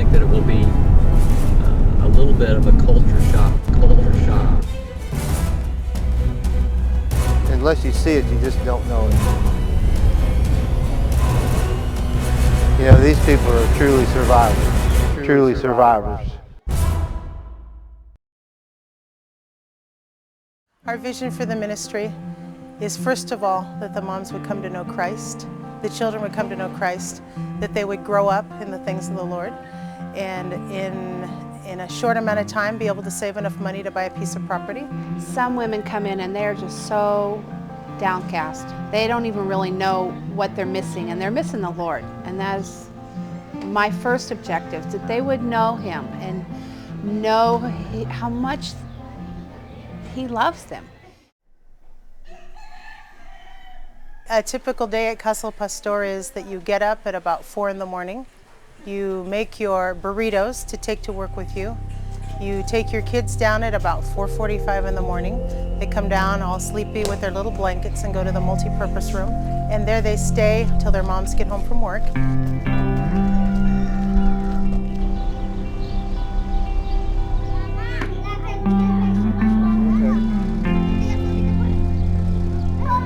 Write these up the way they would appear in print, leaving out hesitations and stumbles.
think that it will be a little bit of a culture shock. Unless you see it, you just don't know it. You know, these people are truly survivors. Truly survivors. Our vision for the ministry is, first of all, that the moms would come to know Christ, the children would come to know Christ, that they would grow up in the things of the Lord, and in a short amount of time be able to save enough money to buy a piece of property. Some women come in and they're just so downcast. They don't even really know what they're missing, and they're missing the Lord. And that is my first objective, that they would know Him and know how much He loves them. A typical day at Casa Del Pastor is that you get up at about 4 in the morning. You make your burritos to take to work with you. You take your kids down at about 4:45 in the morning. They come down all sleepy with their little blankets and go to the multi-purpose room. And there they stay till their moms get home from work.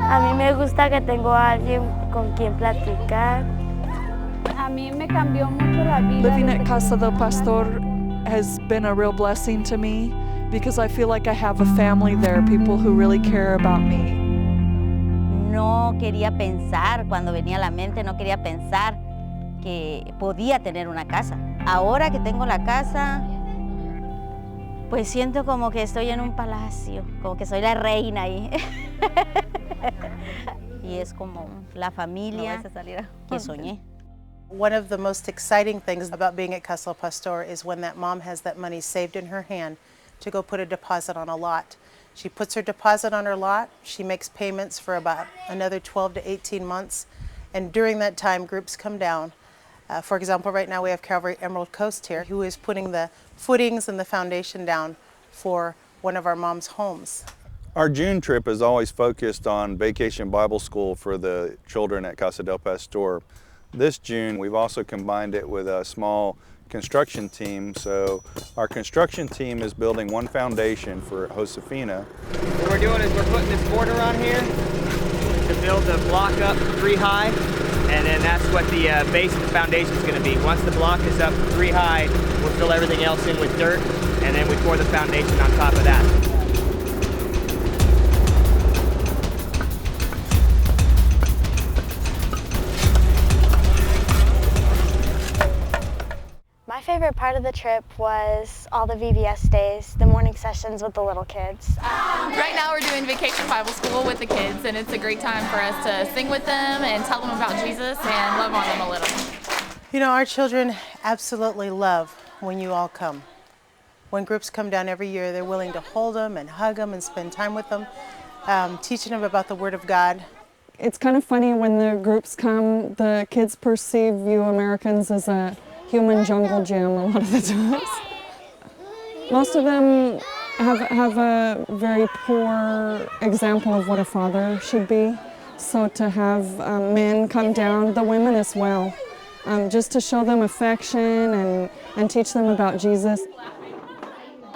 A mí me gusta que tengo a alguien con quien platicar. A mí me cambió mucho la vida. Living at Casa del Pastor has been a real blessing to me because I feel like I have a family there, people who really care about me. No quería pensar, cuando venía a la mente, no quería pensar que podía tener una casa. Ahora que tengo la casa, pues siento como que estoy en un palacio, como que soy la reina ahí. Y es como la familia que soñé. One of the most exciting things about being at Casa Del Pastor is when that mom has that money saved in her hand to go put a deposit on a lot. She puts her deposit on her lot, she makes payments for about another 12 to 18 months, and during that time groups come down. For example, right now we have Calvary Emerald Coast here, who is putting the footings and the foundation down for one of our moms' homes. Our June trip is always focused on Vacation Bible School for the children at Casa del Pastor. This June, we've also combined it with a small construction team. So our construction team is building one foundation for Josefina. What we're doing is we're putting this border on here to build the block up 3 high, and then that's what the base of the foundation is going to be. Once the block is up 3 high, we'll fill everything else in with dirt, and then we pour the foundation on top of that. My favorite part of the trip was all the VBS days, the morning sessions with the little kids. Right now we're doing Vacation Bible School with the kids, and it's a great time for us to sing with them and tell them about Jesus and love on them a little. You know, our children absolutely love when you all come. When groups come down every year, they're willing to hold them and hug them and spend time with them, teaching them about the Word of God. It's kind of funny when the groups come, the kids perceive you Americans as a human jungle gym a lot of the times. Most of them have a very poor example of what a father should be. So to have men come down, the women as well, just to show them affection and teach them about Jesus.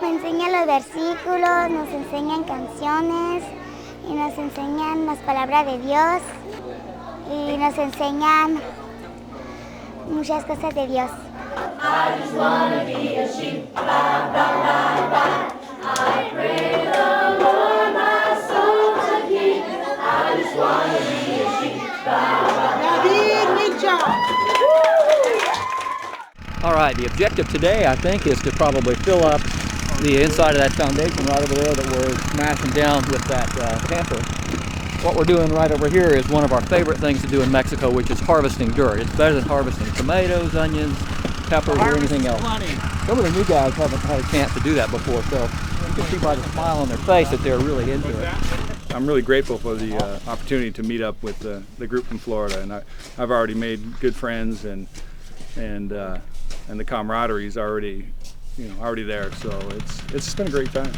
Me enseñan los versículos, nos enseñan canciones y nos enseñan las palabras de Dios y nos enseñan muchas cosas de Dios. I just wanna be a sheep, blah, blah, blah, blah. I pray the Lord my soul to keep. I just wanna be a sheep, blah, blah, blah. All right, the objective today, I think, is to probably fill up the inside of that foundation right over there that we're smashing down with that camper. What we're doing right over here is one of our favorite things to do in Mexico, which is harvesting dirt. It's better than harvesting tomatoes, onions, peppers, or anything else. Some of the new guys haven't had a chance to do that before, so you can see by the smile on their face that they're really into it. I'm really grateful for the opportunity to meet up with the group from Florida, and I've already made good friends, and the camaraderie is already there. So it's just been a great time.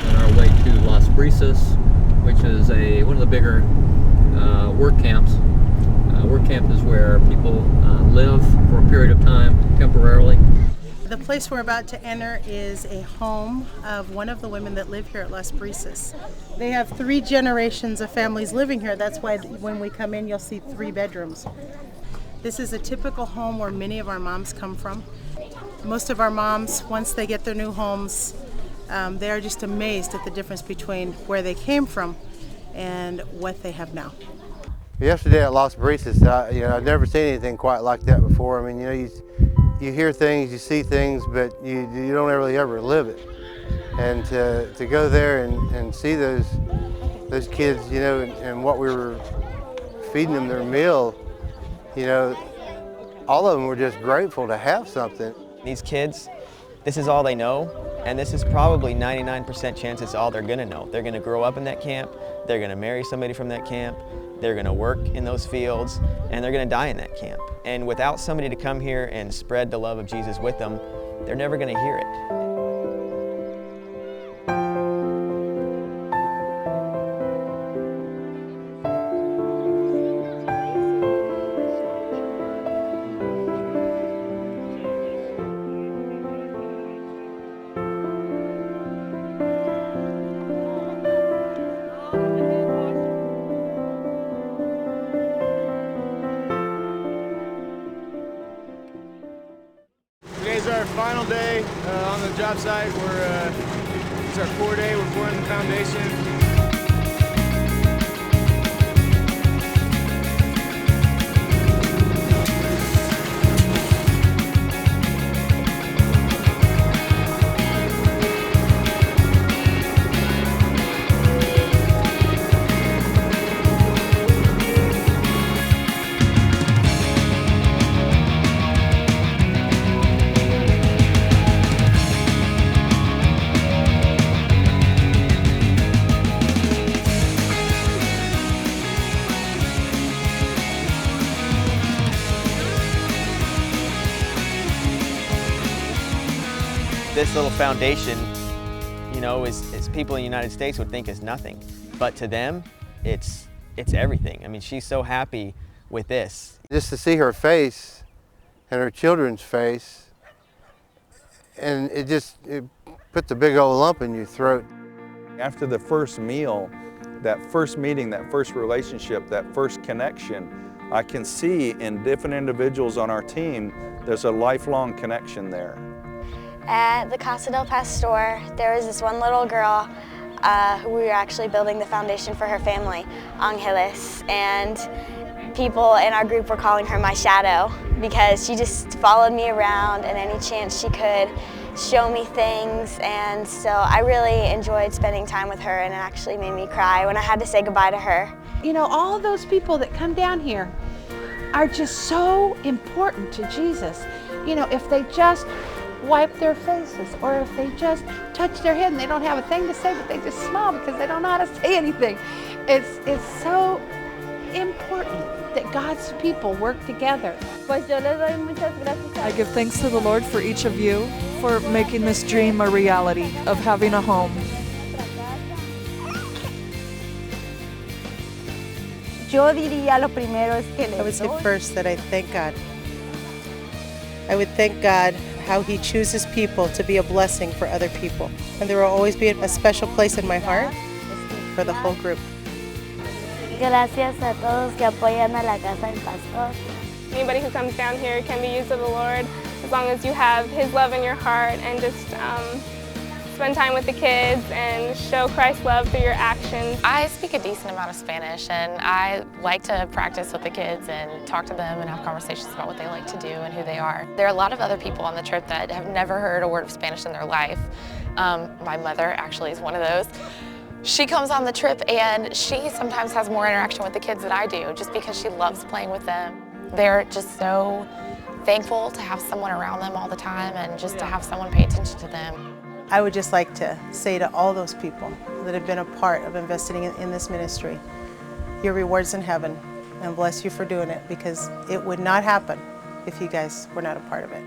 On our way to Las Brisas, which is one of the bigger work camps. Work camp is where people live for a period of time temporarily. The place we're about to enter is a home of one of the women that live here at Las Brisas. They have 3 generations of families living here. That's why when we come in, you'll see 3 bedrooms. This is a typical home where many of our moms come from. Most of our moms, once they get their new homes, they are just amazed at the difference between where they came from and what they have now. Yesterday at Las Brisas, I've never seen anything quite like that before. I mean, you hear things, you see things, but you don't really ever live it. And to go there and see those kids, and what we were feeding them their meal, all of them were just grateful to have something. These kids, this is all they know, and this is probably 99% chance it's all they're gonna know. They're gonna grow up in that camp, they're gonna marry somebody from that camp, they're gonna work in those fields, and they're gonna die in that camp. And without somebody to come here and spread the love of Jesus with them, they're never gonna hear it. Today's our final day on the job site. It's our 4th day. We're pouring the foundation. This little foundation, is people in the United States would think is nothing, but to them, it's everything. I mean, she's so happy with this. Just to see her face and her children's face, and it puts a big old lump in your throat. After the first meal, that first meeting, that first relationship, that first connection, I can see in different individuals on our team, there's a lifelong connection there. At the Casa Del Pastor, there was this one little girl who we were actually building the foundation for her family, Angeles, and people in our group were calling her my shadow because she just followed me around, and any chance she could show me things, and so I really enjoyed spending time with her, and it actually made me cry when I had to say goodbye to her. All of those people that come down here are just so important to Jesus. If they just wipe their faces, or if they just touch their head and they don't have a thing to say, but they just smile because they don't know how to say anything. It's so important that God's people work together. I give thanks to the Lord for each of you for making this dream a reality of having a home. Yo diría lo primero es que I would say first that I thank God. I would thank God how He chooses people to be a blessing for other people. And there will always be a special place in my heart for the whole group. Gracias a todos que apoyan a la Casa del Pastor. Anybody who comes down here can be used of the Lord as long as you have His love in your heart and just spend time with the kids and show Christ's love through your actions. I speak a decent amount of Spanish, and I like to practice with the kids and talk to them and have conversations about what they like to do and who they are. There are a lot of other people on the trip that have never heard a word of Spanish in their life. My mother actually is one of those. She comes on the trip and she sometimes has more interaction with the kids than I do, just because she loves playing with them. They're just so thankful to have someone around them all the time and just to have someone pay attention to them. I would just like to say to all those people that have been a part of investing in this ministry, your reward's in heaven, and bless you for doing it, because it would not happen if you guys were not a part of it.